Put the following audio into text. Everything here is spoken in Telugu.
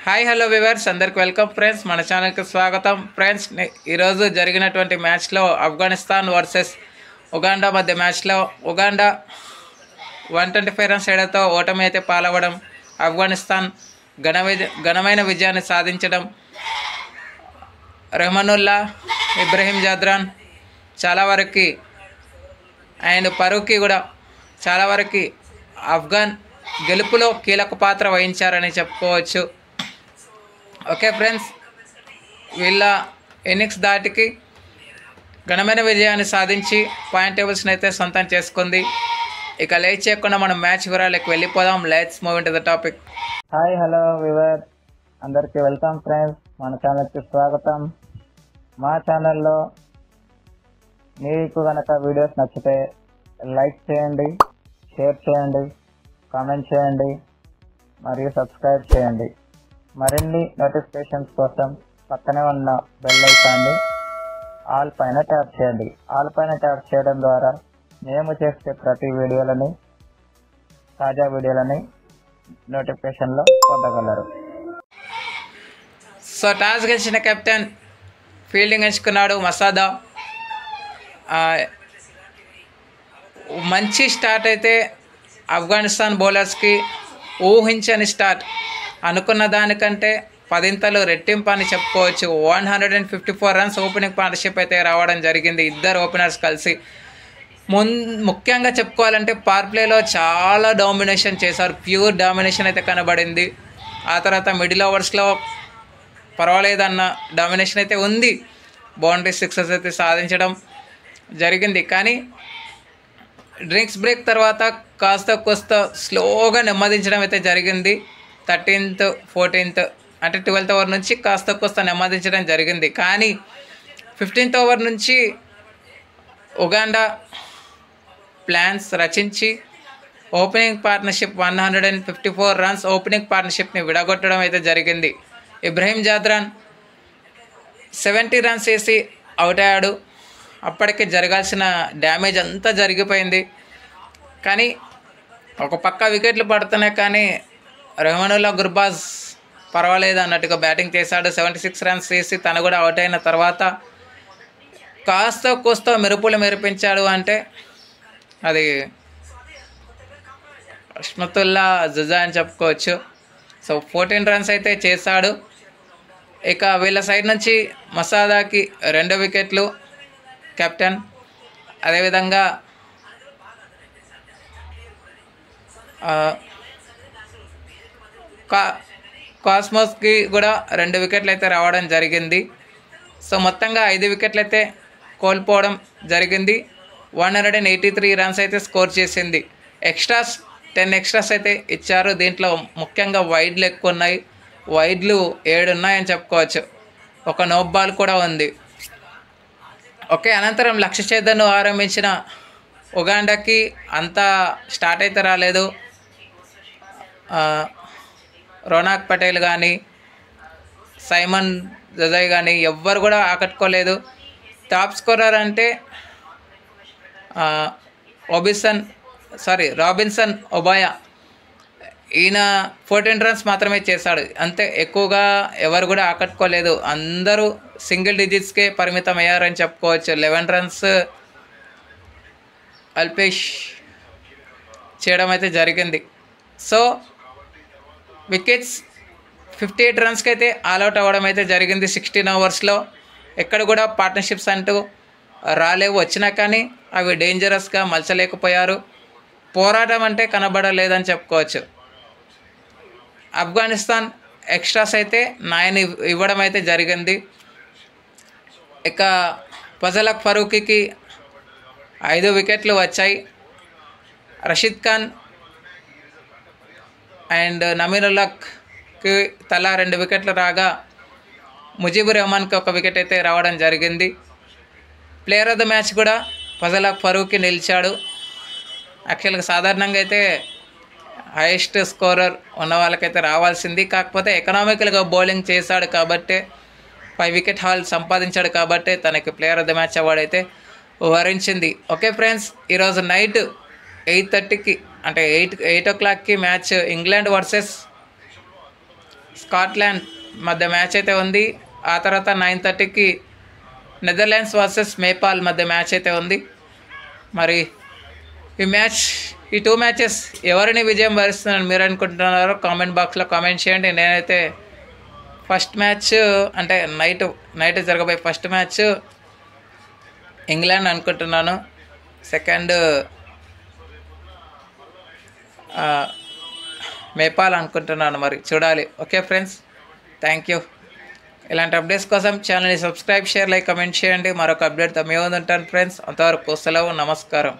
హాయ్ హలో వివర్స్ అందరికి వెల్కమ్ ఫ్రెండ్స్, మన ఛానల్కి స్వాగతం. ఫ్రెండ్స్, ఈరోజు జరిగినటువంటి మ్యాచ్లో ఆఫ్ఘనిస్తాన్ వర్సెస్ ఉగాండా మధ్య మ్యాచ్లో ఉగాండా 125 రన్స్ తేడాతో ఓటమి అయితే పాలవడం, ఆఫ్ఘనిస్తాన్ ఘనమైన విజయాన్ని సాధించడం, రెహమానుల్లా, ఇబ్రహీం జాద్రాన్ చాలా వరకు అండ్ ఫరూకీ కూడా చాలా వరకు ఆఫ్ఘన్ గెలుపులో కీలక పాత్ర వహించారని చెప్పుకోవచ్చు. ఓకే ఫ్రెండ్స్, వీళ్ళ ఇన్నింగ్స్ దాటికి ఘనమైన విజయాన్ని సాధించి పాయింట్ టేబుల్స్ని అయితే సొంతం చేసుకుంది. ఇక లేట్ చేయకుండా మనం మ్యాచ్ వివరాలకు వెళ్ళిపోదాం. Let's move into the topic. Hi hello we were అందరికీ వెల్కమ్ ఫ్రెండ్స్, మన ఛానల్కి స్వాగతం. మా ఛానల్లో మీకు కనుక వీడియోస్ నచ్చితే లైక్ చేయండి, షేర్ చేయండి, కామెంట్ చేయండి మరియు సబ్స్క్రైబ్ చేయండి. మరిన్ని నోటిఫికేషన్స్ కోసం పక్కనే ఉన్న బెల్ ఐకాన్ని ఆల్ పైన ట్యాప్ చేయండి. ఆల్ పైన ట్యాప్ చేయడం ద్వారా మేము చేసే ప్రతి వీడియోలని, తాజా వీడియోలని నోటిఫికేషన్లో పొందగలరు. సో టాస్ గెలిచిన కెప్టెన్ ఫీల్డింగ్ ఎంచుకున్నాడు మసాదా. మంచి స్టార్ట్ అయితే ఆఫ్ఘనిస్తాన్ బౌలర్స్కి ఊహించని స్టార్ట్, అనుకున్న దానికంటే 10 రెట్టింపు అని చెప్పుకోవచ్చు. 154 రన్స్ ఓపెనింగ్ పార్ట్నర్షిప్ అయితే రావడం జరిగింది, ఇద్దరు ఓపెనర్స్ కలిసి. ముఖ్యంగా చెప్పుకోవాలంటే పవర్ ప్లేలో చాలా డామినేషన్ చేశారు, ప్యూర్ డామినేషన్ అయితే కనబడింది. ఆ తర్వాత మిడిల్ ఓవర్స్లో పర్వాలేదన్న డామినేషన్ అయితే ఉంది, బౌండరీ సిక్సెస్ అయితే సాధించడం జరిగింది. కానీ డ్రింక్స్ బ్రేక్ తర్వాత కాస్త కోస్త స్లోగా నెమ్మదించడం అయితే జరిగింది. 13th 14th అంటే 12th ఓవర్ నుంచి కాస్త కోస్త నెమ్మదించడం జరిగింది. కానీ 15th ఓవర్ నుంచి ఉగాండా ప్లాన్స్ రచించి ఓపెనింగ్ పార్ట్నర్షిప్ 154 రన్స్ ఓపెనింగ్ పార్ట్నర్షిప్ని విడగొట్టడం అయితే జరిగింది. ఇబ్రహీం జాద్రాన్ 70 రన్స్ వేసి అవుట్ అయ్యాడు. అప్పటికే జరగాల్సిన డ్యామేజ్ అంతా జరిగిపోయింది. కానీ ఒక పక్క వికెట్లు పడుతున్నాయి, కానీ రెహమానుల్లా గుర్బాజ్ పర్వాలేదు అన్నట్టుగా బ్యాటింగ్ చేశాడు. 76 రన్స్ వేసి తను కూడా అవుట్ అయిన తర్వాత కాస్త కోస్త మెరుపులు మెరిపించాడు. అంటే అది అష్మతుల్లా జుజా అని చెప్పుకోవచ్చు. సో 14 రన్స్ అయితే చేశాడు. ఇక వీళ్ళ సైడ్ నుంచి మసాదాకి 2 వికెట్లు కెప్టెన్, అదేవిధంగా కాస్మోస్కి కూడా 2 వికెట్లు అయితే రావడం జరిగింది. సో మొత్తంగా 5 వికెట్లు అయితే కోల్పోవడం జరిగింది. 183 రన్స్ అయితే స్కోర్ చేసింది. ఎక్స్ట్రాస్ 10 ఎక్స్ట్రాస్ అయితే ఇచ్చారు. దీంట్లో ముఖ్యంగా వైడ్లు ఎక్కువ ఉన్నాయి, వైడ్లు 7 ఉన్నాయని చెప్పుకోవచ్చు. ఒక నో బాల్ కూడా ఉంది. ఓకే, అనంతరం లక్ష్య ఛేదన్ను ఆరంభించిన ఉగాండాకి అంతా స్టార్ట్ అయితే రాలేదు. రోనాక్ పటేల్ కానీ సైమన్ జజాయ్ కానీ ఎవ్వరు కూడా ఆకట్టుకోలేదు. టాప్ స్కోరర్ అంటే రాబిన్సన్ ఒబాయా, ఈయన 14 రన్స్ మాత్రమే చేశాడు. అంతే, ఎక్కువగా ఎవరు కూడా ఆకట్టుకోలేదు. అందరూ సింగిల్ డిజిట్స్కే పరిమితం అయ్యారని చెప్పుకోవచ్చు. 11 రన్స్ అల్పేష్ చేయడం అయితే జరిగింది. సో వికెట్స్ 58 రన్స్కి అయితే ఆల్అవుట్ అవ్వడం అయితే జరిగింది 16 ఓవర్స్లో. ఎక్కడ కూడా పార్ట్నర్షిప్స్ అంటూ రాలేవు, వచ్చినా కానీ అవి డేంజరస్గా మలచలేకపోయారు. పోరాటం అంటే కనబడలేదని చెప్పుకోవచ్చు. ఆఫ్ఘనిస్తాన్ ఎక్స్ట్రాస్ అయితే 9 ఇవ్వడం అయితే జరిగింది. ఇక ఫజలక్ ఫరూకీకి 5 వికెట్లు వచ్చాయి. రషీద్ ఖాన్ అండ్ నమీరుల్లాకి తలా 2 వికెట్లు రాగా ముజీబుర్ రెహమాన్కి 1 వికెట్ అయితే రావడం జరిగింది. ప్లేయర్ ఆఫ్ ద మ్యాచ్ కూడా ఫజలక్ ఫరూకీ నిలిచాడు. యాక్చువల్గా సాధారణంగా అయితే హైయెస్ట్ స్కోరర్ ఉన్న వాళ్ళకైతే రావాల్సింది, కాకపోతే ఎకనామికల్గా బౌలింగ్ చేశాడు కాబట్టి 5 వికెట్ హాల్ సంపాదించాడు కాబట్టి తనకి player of the match award అయితే వరించింది. ఓకే ఫ్రెండ్స్, ఈరోజు నైట్ 8:30కి అంటే 8 o'clockకి మ్యాచ్ ఇంగ్లాండ్ వర్సెస్ స్కాట్లాండ్ మధ్య మ్యాచ్ అయితే ఉంది. ఆ తర్వాత 9:30కి నెదర్లాండ్స్ వర్సెస్ నేపాల్ మధ్య మ్యాచ్ అయితే ఉంది. మరి ఈ 2 మ్యాచెస్ ఎవరిని విజయం వరిస్తున్నారని మీరు అనుకుంటున్నారో కామెంట్ బాక్స్లో కామెంట్ చేయండి. నేనైతే ఫస్ట్ మ్యాచ్ అంటే నైట్ జరగబోయే ఫస్ట్ మ్యాచ్ ఇంగ్లాండ్ అనుకుంటున్నాను. సెకండ్ నేపాల్ అనుకుంటున్నాను. మరి చూడాలి. Okay friends, thank you. ఇలాంటి అప్డేట్స్ కోసం ఛానల్ని సబ్స్క్రైబ్, షేర్, లైక్, కమెంట్ చేయండి. మరొక అప్డేట్తో మేము ఉంటాను ఫ్రెండ్స్. అంతవరకు సెలవు, నమస్కారం.